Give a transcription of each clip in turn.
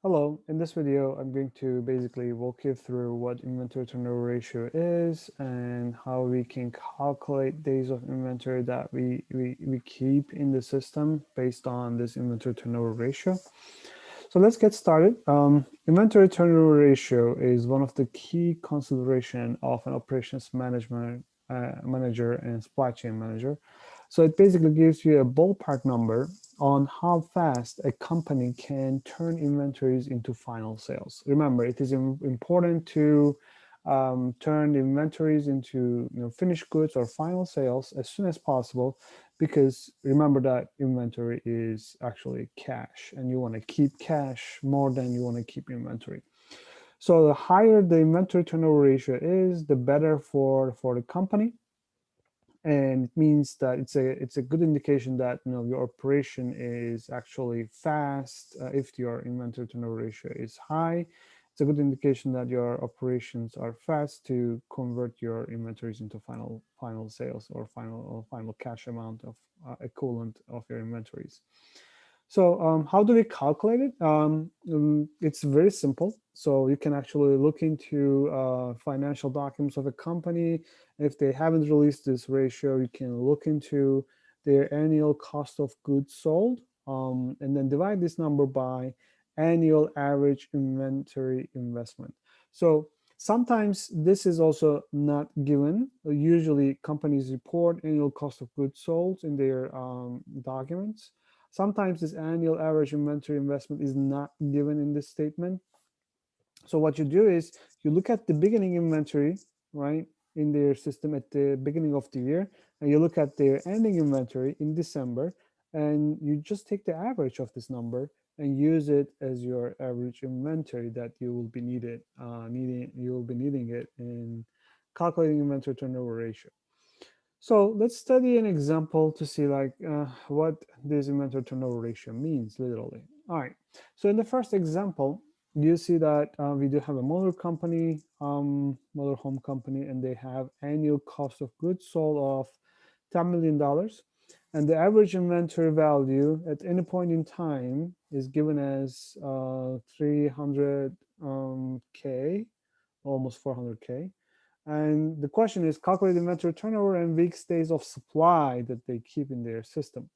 Hello, in this video, I'm going to basically walk you through what inventory turnover ratio is and how we can calculate days of inventory that we keep in the system based on this inventory turnover ratio. So let's get started. Inventory turnover ratio is one of the key consideration of an operations management manager and supply chain manager. So it basically gives you a ballpark number on how fast a company can turn inventories into final sales. Remember, it is important to turn the inventories into finished goods or final sales as soon as possible, because remember that inventory is actually cash and you want to keep cash more than you want to keep inventory. So the higher the inventory turnover ratio is, the better for the company, and it means that it's a good indication that your operation is actually fast. If your inventory turnover ratio is high, it's a good indication that your operations are fast to convert your inventories into final sales or final cash amount of equivalent of your inventories. So how do we calculate it? It's very simple. So you can actually look into financial documents of a company. If they haven't released this ratio, you can look into their annual cost of goods sold, and then divide this number by annual average inventory investment. So sometimes this is also not given. Usually companies report annual cost of goods sold in their documents. Sometimes this annual average inventory investment is not given in this statement. So what you do is you look at the beginning inventory, right, in their system at the beginning of the year, and you look at their ending inventory in December, and you just take the average of this number and use it as your average inventory that you will be needing it in calculating inventory turnover ratio. So let's study an example to see what this inventory turnover ratio means literally. All right. So in the first example, you see that we do have a motor company, motor home company, and they have annual cost of goods sold of $10 million. And the average inventory value at any point in time is given as 300K, almost 400K. And the question is calculate inventory turnover and weeks days of supply that they keep in their system.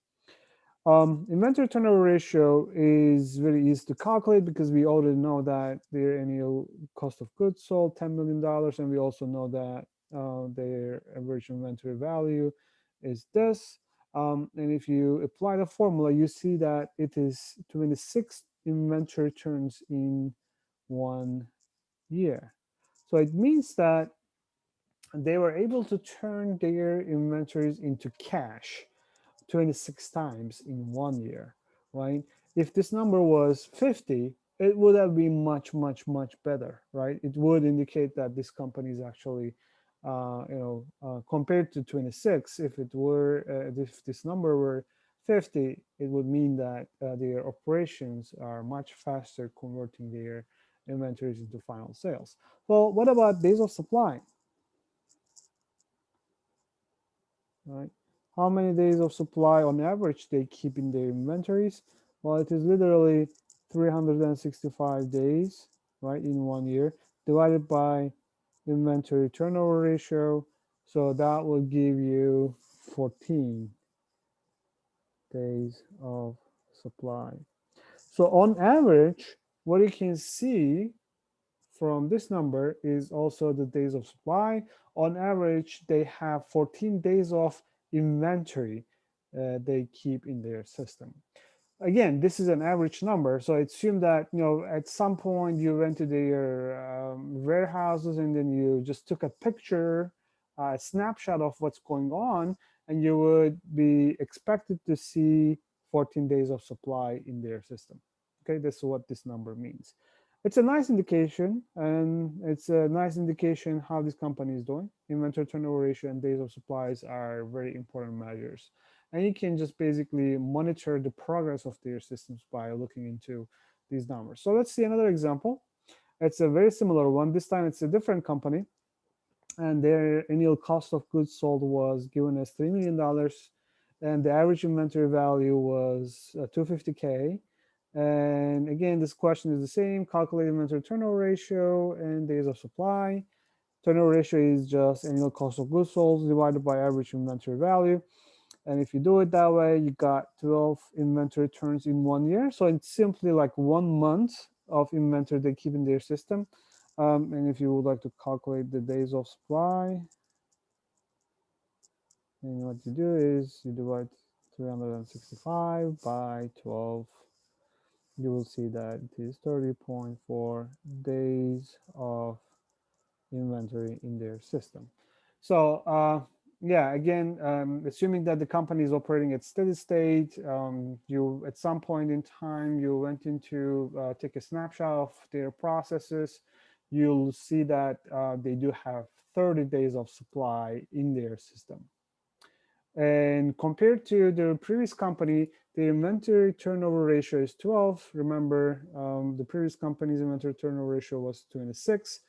Inventory turnover ratio is very easy to calculate because we already know that their annual cost of goods sold, $10 million, and we also know that their average inventory value is this. And if you apply the formula, you see that it is 26 inventory turns in 1 year. So it means that they were able to turn their inventories into cash 26 times in 1 year, right? If this number was 50, it would have been much, much, much better, right? It would indicate that this company is actually, compared to 26, if this number were 50, it would mean that their operations are much faster converting their inventories into final sales. Well, what about days of supply? Right? How many days of supply on average they keep in their inventories? Well, it is literally 365 days, right, in 1 year, divided by inventory turnover ratio. So that will give you 14 days of supply. So on average, what you can see from this number is also the days of supply. On average, they have 14 days of inventory they keep in their system. Again, this is an average number, so I assume that at some point you went to their warehouses and then you just took a picture, a snapshot of what's going on, and you would be expected to see 14 days of supply in their system. Okay, that's what this number means. It's a nice indication, and it's a nice indication how this company is doing. Inventory turnover ratio and days of supplies are very important measures. And you can just basically monitor the progress of their systems by looking into these numbers. So let's see another example. It's a very similar one. This time it's a different company, and their annual cost of goods sold was given as $3 million, and the average inventory value was 250K. And again, this question is the same: calculate inventory turnover ratio and days of supply. Turnover ratio is just annual cost of goods sold divided by average inventory value. And if you do it that way, you got 12 inventory turns in 1 year. So it's simply like 1 month of inventory they keep in their system. And if you would like to calculate the days of supply, and what you do is you divide 365 by 12. You will see that it is 30.4 days of inventory in their system. So yeah, again, assuming that the company is operating at steady state, you at some point in time you went into take a snapshot of their processes, you'll see that they do have 30 days of supply in their system. And compared to the previous company, the inventory turnover ratio is 12. Remember, the previous company's inventory turnover ratio was 26.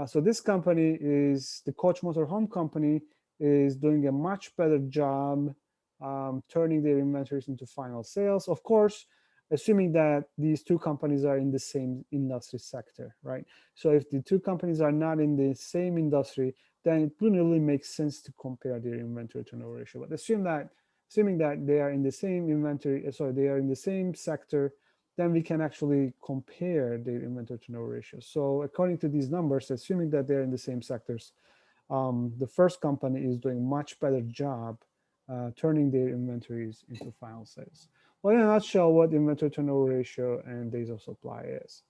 So this company is the Coach Motor Home Company is doing a much better job turning their inventories into final sales. Of course, assuming that these two companies are in the same industry sector, right? So if the two companies are not in the same industry, then it wouldn't really make sense to compare their inventory turnover ratio. But assuming that they are in the same they are in the same sector, then we can actually compare their inventory turnover ratio. So according to these numbers, assuming that they're in the same sectors, the first company is doing much better job turning their inventories into final sales. Well, in a nutshell, what inventory turnover ratio and days of supply is.